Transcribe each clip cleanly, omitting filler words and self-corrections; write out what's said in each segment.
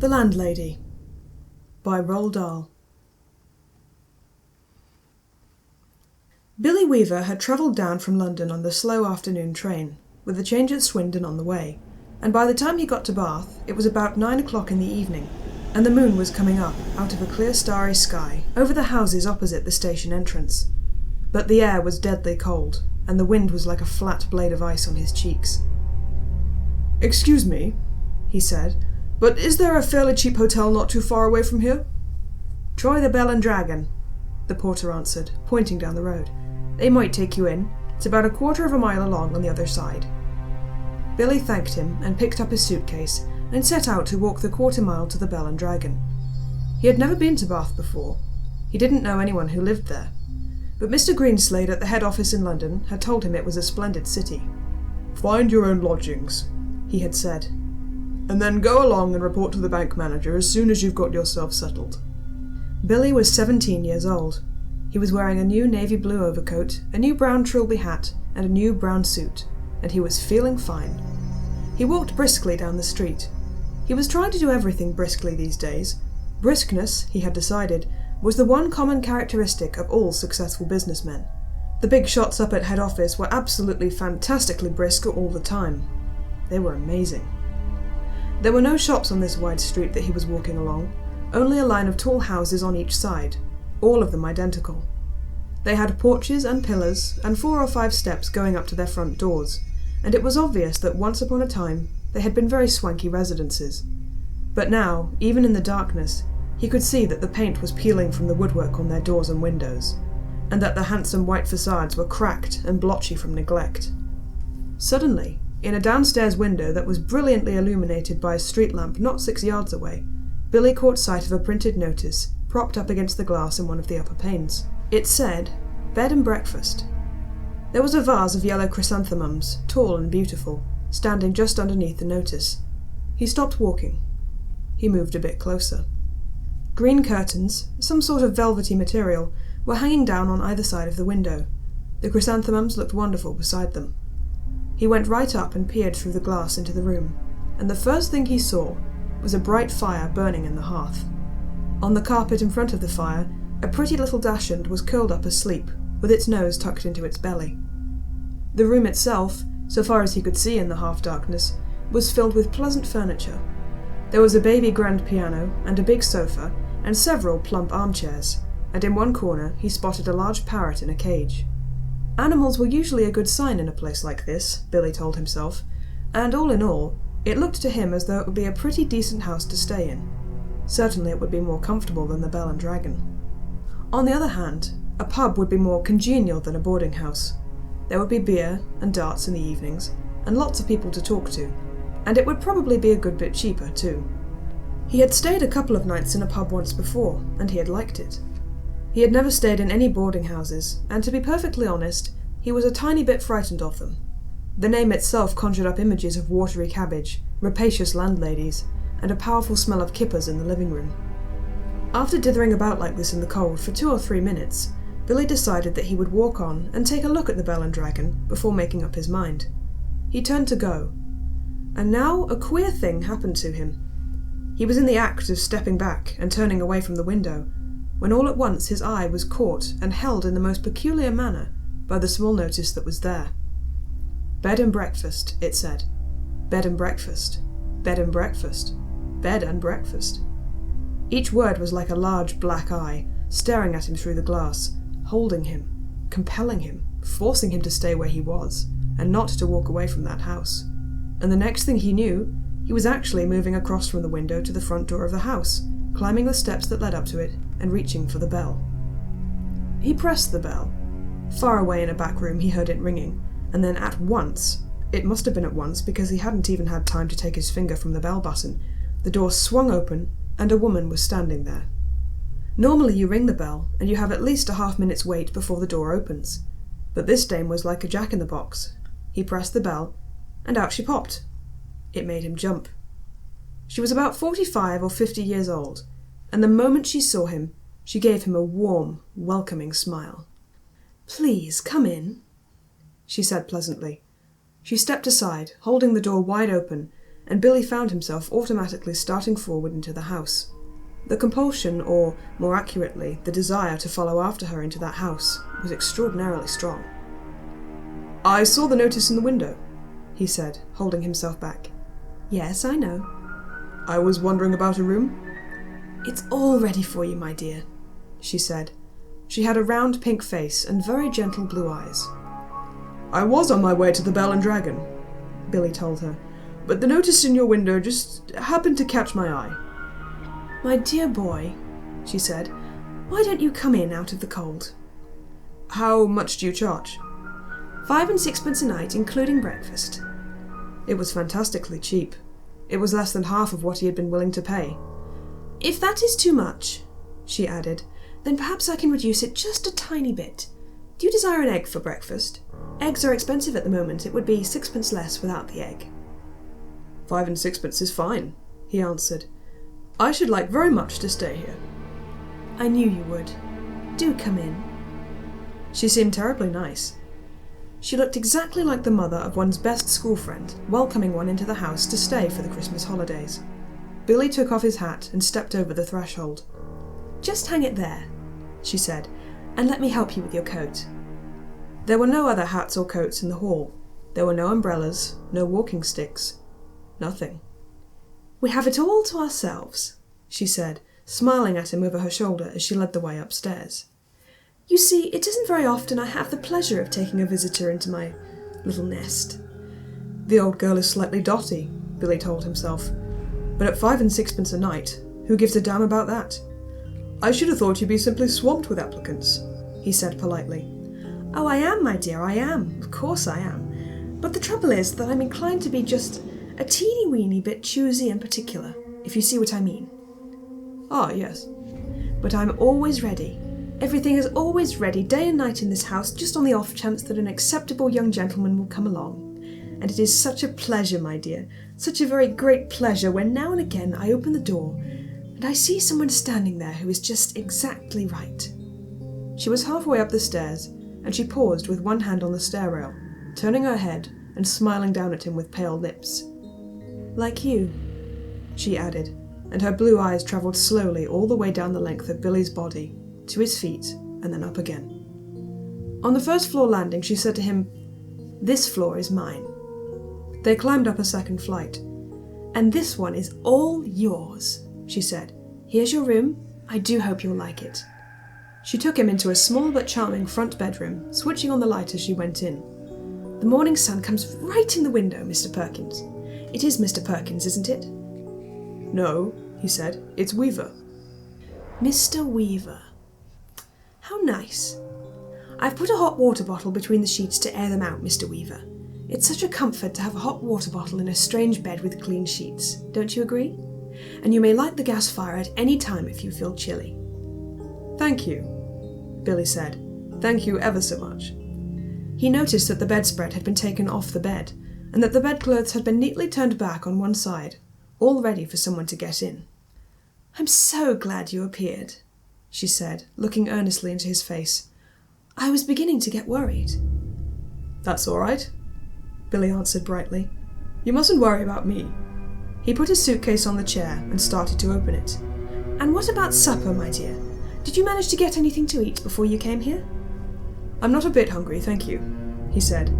The Landlady by Roald Dahl. Billy Weaver had travelled down from London on the slow afternoon train, with a change at Swindon on the way, and by the time he got to Bath it was about 9 o'clock in the evening, and the moon was coming up out of a clear starry sky over the houses opposite the station entrance. But the air was deadly cold, and the wind was like a flat blade of ice on his cheeks. "Excuse me," he said, "but is there a fairly cheap hotel not too far away from here?" "Try the Bell and Dragon," the porter answered, pointing down the road. "They might take you in. It's about a quarter of a mile along on the other side." Billy thanked him and picked up his suitcase and set out to walk the quarter mile to the Bell and Dragon. He had never been to Bath before. He didn't know anyone who lived there. But Mr. Greenslade at the head office in London had told him it was a splendid city. "Find your own lodgings," he had said, "and then go along and report to the bank manager as soon as you've got yourself settled." Billy was 17 years old. He was wearing a new navy blue overcoat, a new brown trilby hat, and a new brown suit, and he was feeling fine. He walked briskly down the street. He was trying to do everything briskly these days. Briskness, he had decided, was the one common characteristic of all successful businessmen. The big shots up at head office were absolutely fantastically brisk all the time. They were amazing. There were no shops on this wide street that he was walking along, only a line of tall houses on each side, all of them identical. They had porches and pillars and 4 or 5 steps going up to their front doors, and it was obvious that once upon a time they had been very swanky residences. But now, even in the darkness, he could see that the paint was peeling from the woodwork on their doors and windows, and that the handsome white facades were cracked and blotchy from neglect. Suddenly, in a downstairs window that was brilliantly illuminated by a street lamp not 6 yards away, Billy caught sight of a printed notice propped up against the glass in one of the upper panes. It said, "Bed and Breakfast." There was a vase of yellow chrysanthemums, tall and beautiful, standing just underneath the notice. He stopped walking. He moved a bit closer. Green curtains, some sort of velvety material, were hanging down on either side of the window. The chrysanthemums looked wonderful beside them. He went right up and peered through the glass into the room, and the first thing he saw was a bright fire burning in the hearth. On the carpet in front of the fire, a pretty little dachshund was curled up asleep, with its nose tucked into its belly. The room itself, so far as he could see in the half-darkness, was filled with pleasant furniture. There was a baby grand piano, and a big sofa, and several plump armchairs, and in one corner he spotted a large parrot in a cage. Animals were usually a good sign in a place like this, Billy told himself, and all in all, it looked to him as though it would be a pretty decent house to stay in. Certainly it would be more comfortable than the Bell and Dragon. On the other hand, a pub would be more congenial than a boarding house. There would be beer and darts in the evenings, and lots of people to talk to, and it would probably be a good bit cheaper too. He had stayed a couple of nights in a pub once before, and he had liked it. He had never stayed in any boarding houses, and to be perfectly honest, he was a tiny bit frightened of them. The name itself conjured up images of watery cabbage, rapacious landladies, and a powerful smell of kippers in the living room. After dithering about like this in the cold for 2 or 3 minutes, Billy decided that he would walk on and take a look at the Bell and Dragon before making up his mind. He turned to go. And now a queer thing happened to him. He was in the act of stepping back and turning away from the window, when all at once his eye was caught and held in the most peculiar manner by the small notice that was there. "Bed and Breakfast," it said. "Bed and Breakfast. Bed and Breakfast. Bed and Breakfast." Each word was like a large black eye, staring at him through the glass, holding him, compelling him, forcing him to stay where he was, and not to walk away from that house. And the next thing he knew, he was actually moving across from the window to the front door of the house, climbing the steps that led up to it, and reaching for the bell. He pressed the bell. Far away in a back room he heard it ringing, and then at once, it must have been at once because he hadn't even had time to take his finger from the bell button, the door swung open, and a woman was standing there. Normally you ring the bell, and you have at least a half-minute's wait before the door opens. But this dame was like a jack-in-the-box. He pressed the bell, and out she popped. It made him jump. She was about 45 or 50 years old, and the moment she saw him, she gave him a warm, welcoming smile. "Please, come in," she said pleasantly. She stepped aside, holding the door wide open, and Billy found himself automatically starting forward into the house. The compulsion, or more accurately, the desire to follow after her into that house, was extraordinarily strong. "I saw the notice in the window," he said, holding himself back. "Yes, I know." "I was wondering about a room." "It's all ready for you, my dear," she said. She had a round pink face and very gentle blue eyes. "I was on my way to the Bell and Dragon," Billy told her, "but the notice in your window just happened to catch my eye." "My dear boy," she said, "why don't you come in out of the cold?" "How much do you charge?" 5 and 6 a night, including breakfast." It was fantastically cheap. It was less than half of what he had been willing to pay. "If that is too much," she added, "then perhaps I can reduce it just a tiny bit. Do you desire an egg for breakfast? Eggs are expensive at the moment. It would be 6 less without the egg." 5 and 6 is fine," he answered. "I should like very much to stay here." "I knew you would. Do come in." She seemed terribly nice. She looked exactly like the mother of one's best school friend, welcoming one into the house to stay for the Christmas holidays. Billy took off his hat and stepped over the threshold. "Just hang it there," she said, "and let me help you with your coat." There were no other hats or coats in the hall. There were no umbrellas, no walking sticks. Nothing. "We have it all to ourselves," she said, smiling at him over her shoulder as she led the way upstairs. "You see, it isn't very often I have the pleasure of taking a visitor into my little nest." The old girl is slightly dotty, Billy told himself. But at 5 and 6 a night, who gives a damn about that? "I should have thought you'd be simply swamped with applicants," he said politely. "Oh, I am, my dear, I am. Of course I am. But the trouble is that I'm inclined to be just a teeny-weeny bit choosy and particular, if you see what I mean." "Ah, yes." "But I'm always ready. Everything is always ready, day and night in this house, just on the off chance that an acceptable young gentleman will come along. And it is such a pleasure, my dear, such a very great pleasure when now and again I open the door and I see someone standing there who is just exactly right." She was halfway up the stairs, and she paused with one hand on the stair rail, turning her head and smiling down at him with pale lips. "Like you," she added, and her blue eyes travelled slowly all the way down the length of Billy's body, to his feet, and then up again. On the first floor landing, she said to him, "This floor is mine." They climbed up a second flight. "And this one is all yours," she said. "Here's your room. I do hope you'll like it." She took him into a small but charming front bedroom, switching on the light as she went in. "The morning sun comes right in the window, Mr. Perkins. It is Mr. Perkins, isn't it?" "No," he said. "It's Weaver." "Mr. Weaver. How nice. I've put a hot water bottle between the sheets to air them out, Mr. Weaver. It's such a comfort to have a hot water bottle in a strange bed with clean sheets. Don't you agree? And you may light the gas fire at any time if you feel chilly." "Thank you," Billy said. "Thank you ever so much." He noticed that the bedspread had been taken off the bed, and that the bedclothes had been neatly turned back on one side, all ready for someone to get in. "I'm so glad you appeared," she said, looking earnestly into his face. "I was beginning to get worried." "That's all right," Billy answered brightly. "You mustn't worry about me." He put his suitcase on the chair and started to open it. "And what about supper, my dear? Did you manage to get anything to eat before you came here?" "I'm not a bit hungry, thank you," he said.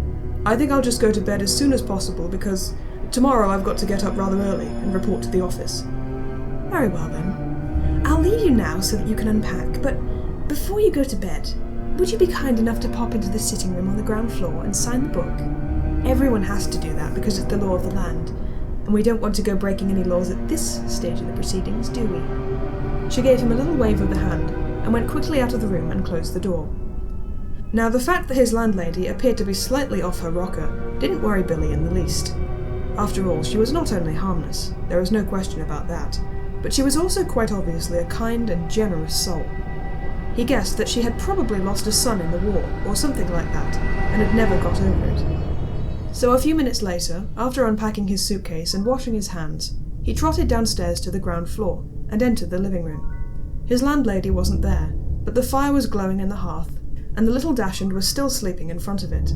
"I think I'll just go to bed as soon as possible because tomorrow I've got to get up rather early and report to the office." "Very well then. I'll leave you now so that you can unpack, but before you go to bed, would you be kind enough to pop into the sitting room on the ground floor and sign the book? Everyone has to do that because it's the law of the land, and we don't want to go breaking any laws at this stage of the proceedings, do we?" She gave him a little wave of the hand and went quickly out of the room and closed the door. Now, the fact that his landlady appeared to be slightly off her rocker didn't worry Billy in the least. After all, she was not only harmless, there was no question about that, but she was also quite obviously a kind and generous soul. He guessed that she had probably lost a son in the war, or something like that, and had never got over it. So a few minutes later, after unpacking his suitcase and washing his hands, he trotted downstairs to the ground floor and entered the living room. His landlady wasn't there, but the fire was glowing in the hearth, and the little dachshund was still sleeping in front of it.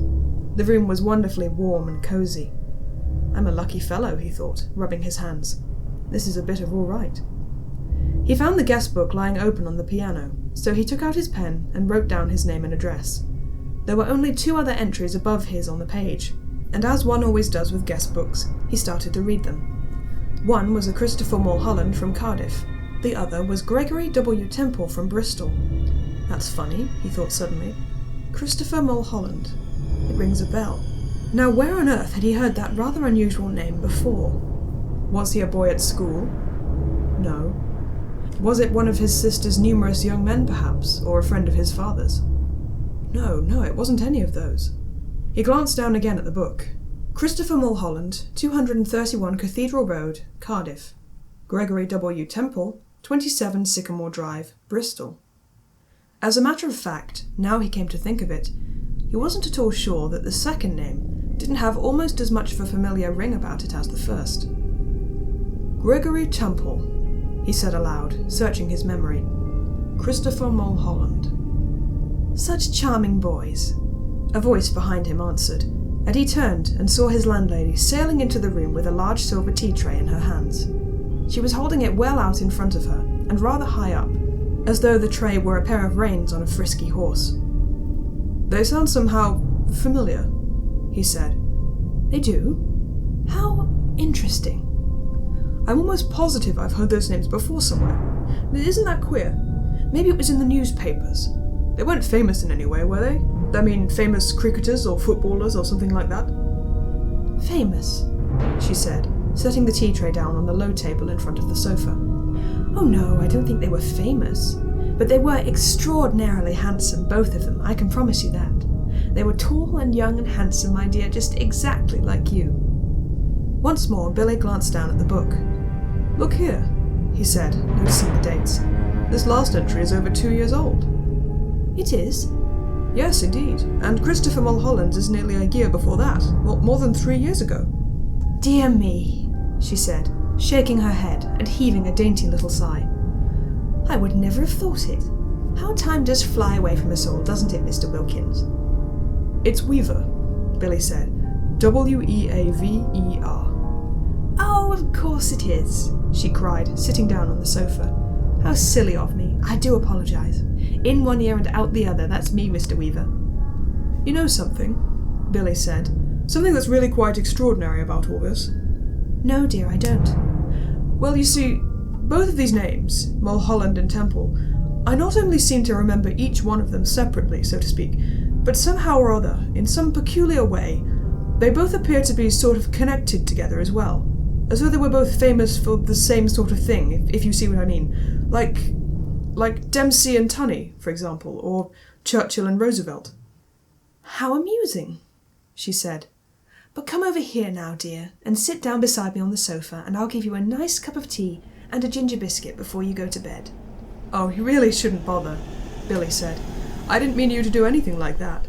The room was wonderfully warm and cosy. I'm a lucky fellow, he thought, rubbing his hands. This is a bit of all right. He found the guest book lying open on the piano, so he took out his pen and wrote down his name and address. There were only 2 other entries above his on the page, and as one always does with guest books, he started to read them. One was a Christopher Mulholland from Cardiff. The other was Gregory W. Temple from Bristol. That's funny, he thought suddenly. Christopher Mulholland. It rings a bell. Now where on earth had he heard that rather unusual name before? Was he a boy at school? No. Was it one of his sister's numerous young men, perhaps, or a friend of his father's? No, it wasn't any of those. He glanced down again at the book. Christopher Mulholland, 231 Cathedral Road, Cardiff. Gregory W. Temple, 27 Sycamore Drive, Bristol. As a matter of fact, now he came to think of it, he wasn't at all sure that the second name didn't have almost as much of a familiar ring about it as the first. Gregory Temple, he said aloud, searching his memory. Christopher Mulholland. Such charming boys. A voice behind him answered, and he turned and saw his landlady sailing into the room with a large silver tea tray in her hands. She was holding it well out in front of her, and rather high up, as though the tray were a pair of reins on a frisky horse. They sound somehow familiar, he said. They do? How interesting. I'm almost positive I've heard those names before somewhere. Isn't that queer? Maybe it was in the newspapers. They weren't famous in any way, were they? I mean, famous cricketers or footballers or something like that? Famous, she said, setting the tea tray down on the low table in front of the sofa. Oh no, I don't think they were famous. But they were extraordinarily handsome, both of them, I can promise you that. They were tall and young and handsome, my dear, just exactly like you. Once more, Billy glanced down at the book. Look here, he said, noticing the dates. This last entry is over 2 years old. It is? Yes, indeed. And Christopher Mulholland's is nearly a year before that. Well, more than 3 years ago. Dear me, she said, shaking her head and heaving a dainty little sigh. I would never have thought it. How time does fly away from us all, doesn't it, Mr. Wilkins? It's Weaver, Billy said. Weaver. Oh, of course it is, she cried, sitting down on the sofa. How silly of me. I do apologise. In one ear and out the other, that's me, Mr. Weaver. You know something, Billy said. Something that's really quite extraordinary about all this. No, dear, I don't. Well, you see, both of these names, Mulholland and Temple, I not only seem to remember each one of them separately, so to speak, but somehow or other, in some peculiar way, they both appear to be sort of connected together as well. As though they were both famous for the same sort of thing, if you see what I mean. Like Dempsey and Tunney, for example, or Churchill and Roosevelt. How amusing, she said. But come over here now, dear, and sit down beside me on the sofa, and I'll give you a nice cup of tea and a ginger biscuit before you go to bed. Oh, you really shouldn't bother, Billy said. I didn't mean you to do anything like that.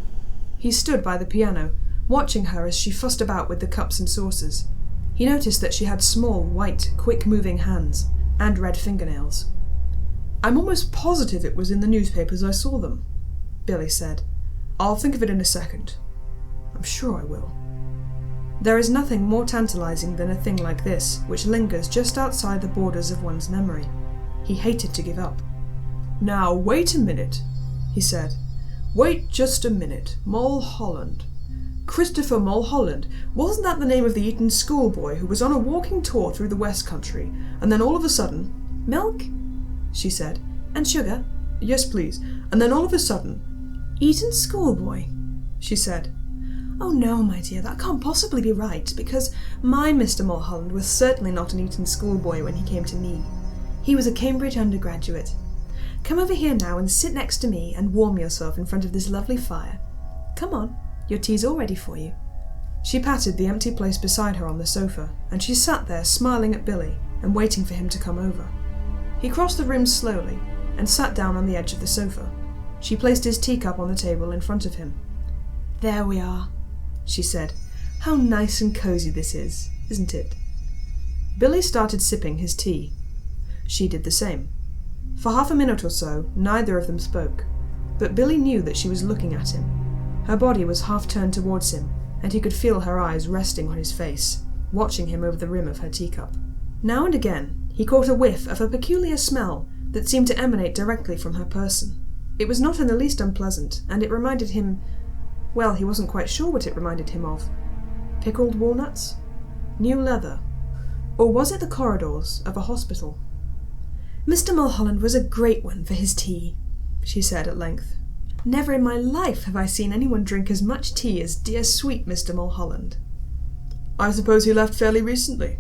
He stood by the piano, watching her as she fussed about with the cups and saucers. He noticed that she had small, white, quick-moving hands, and red fingernails. I'm almost positive it was in the newspapers I saw them, Billy said. I'll think of it in a second. I'm sure I will. There is nothing more tantalizing than a thing like this, which lingers just outside the borders of one's memory. He hated to give up. Now, wait a minute, he said. Wait just a minute. Mulholland. Christopher Mulholland. Wasn't that the name of the Eton schoolboy who was on a walking tour through the West Country, and then all of a sudden... Milk? She said. And sugar? Yes, please. And then all of a sudden... Eton schoolboy? She said. Oh no, my dear, that can't possibly be right, because my Mr. Mulholland was certainly not an Eton schoolboy when he came to me. He was a Cambridge undergraduate. Come over here now and sit next to me and warm yourself in front of this lovely fire. Come on. Your tea's all ready for you. She patted the empty place beside her on the sofa, and she sat there smiling at Billy and waiting for him to come over. He crossed the room slowly and sat down on the edge of the sofa. She placed his teacup on the table in front of him. There we are, she said. How nice and cosy this is, isn't it? Billy started sipping his tea. She did the same. For half a minute or so, neither of them spoke, but Billy knew that she was looking at him. Her body was half turned towards him, and he could feel her eyes resting on his face. watching him over the rim of her teacup. Now and again, he caught a whiff of a peculiar smell that seemed to emanate directly from her person. It was not in the least unpleasant, and it reminded him... well, he wasn't quite sure what it reminded him of. Pickled walnuts? New leather? Or was it the corridors of a hospital? "Mr. Mulholland was a great one for his tea," she said at length. "Never in my life have I seen anyone drink as much tea as dear sweet Mr. Mulholland." "I suppose he left fairly recently,"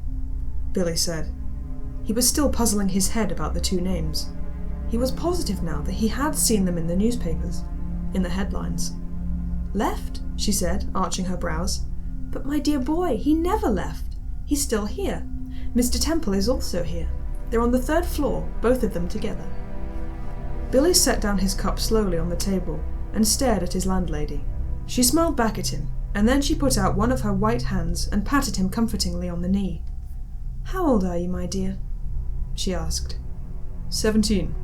Billy said. He was still puzzling his head about the two names. He was positive now that he had seen them in the newspapers, in the headlines. "Left?" she said, arching her brows. "But my dear boy, he never left. He's still here. Mr. Temple is also here. They're on the 3rd floor, both of them together." Billy set down his cup slowly on the table and stared at his landlady. She smiled back at him, and then she put out one of her white hands and patted him comfortingly on the knee. "How old are you, my dear?" she asked. 17.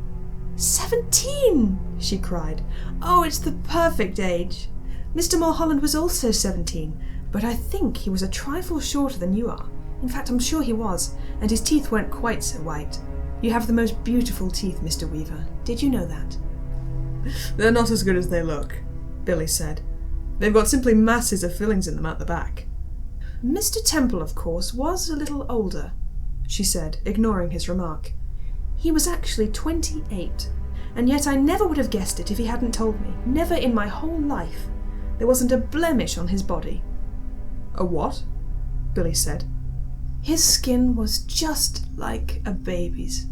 17! She cried. "Oh, it's the perfect age. Mr. Mulholland was also 17, but I think he was a trifle shorter than you are. In fact, I'm sure he was, and his teeth weren't quite so white. You have the most beautiful teeth, Mr. Weaver. Did you know that?" "They're not as good as they look," Billy said. "They've got simply masses of fillings in them at the back." "Mr. Temple, of course, was a little older," she said, ignoring his remark. "He was actually 28, and yet I never would have guessed it if he hadn't told me. Never in my whole life. There wasn't a blemish on his body." "A what?" Billy said. "His skin was just like a baby's."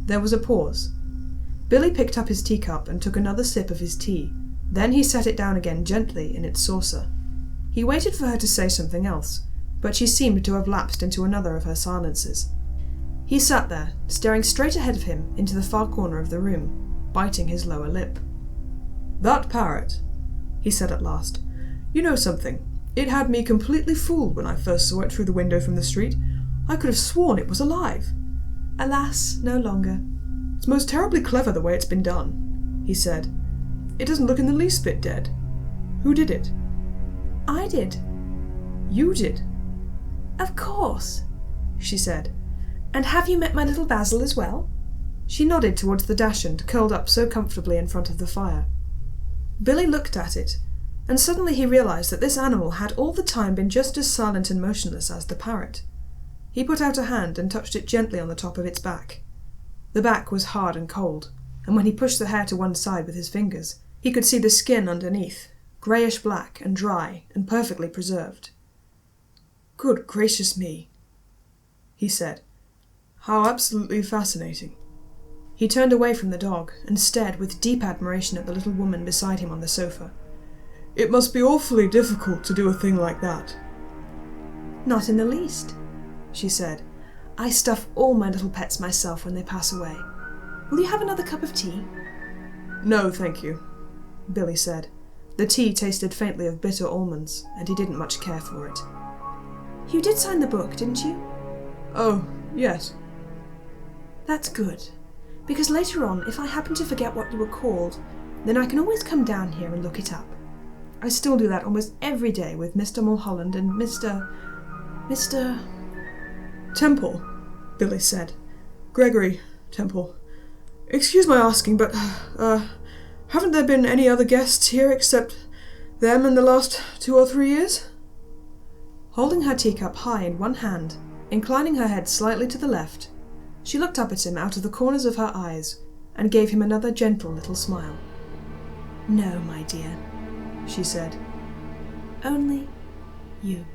There was a pause. Billy picked up his teacup and took another sip of his tea. Then he set it down again gently in its saucer. He waited for her to say something else, but she seemed to have lapsed into another of her silences. He sat there, staring straight ahead of him into the far corner of the room, biting his lower lip. "That parrot," he said at last. "You know something? It had me completely fooled when I first saw it through the window from the street. I could have sworn it was alive." "Alas, no longer." "It's most terribly clever the way it's been done," he said. "It doesn't look in the least bit dead. Who did it?" "I did." "You did?" "Of course," she said. "And have you met my little Basil as well?" She nodded towards the dachshund curled up so comfortably in front of the fire. Billy looked at it, and suddenly he realized that this animal had all the time been just as silent and motionless as the parrot. He put out a hand and touched it gently on the top of its back. The back was hard and cold, and when he pushed the hair to one side with his fingers, he could see the skin underneath, greyish-black and dry and perfectly preserved. "Good gracious me," he said. "How absolutely fascinating." He turned away from the dog and stared with deep admiration at the little woman beside him on the sofa. "It must be awfully difficult to do a thing like that." "Not in the least," she said. "I stuff all my little pets myself when they pass away. Will you have another cup of tea?" "No, thank you," Billy said. The tea tasted faintly of bitter almonds, and he didn't much care for it. "You did sign the book, didn't you?" "Oh, yes." "That's good, because later on, if I happen to forget what you were called, then I can always come down here and look it up. I still do that almost every day with Mr. Mulholland and Mr. "Temple," Billy said. "Gregory Temple. Excuse my asking, but, haven't there been any other guests here except them in the last 2 or 3 years?" Holding her teacup high in one hand, inclining her head slightly to the left, she looked up at him out of the corners of her eyes and gave him another gentle little smile. "No, my dear," she said. "Only you."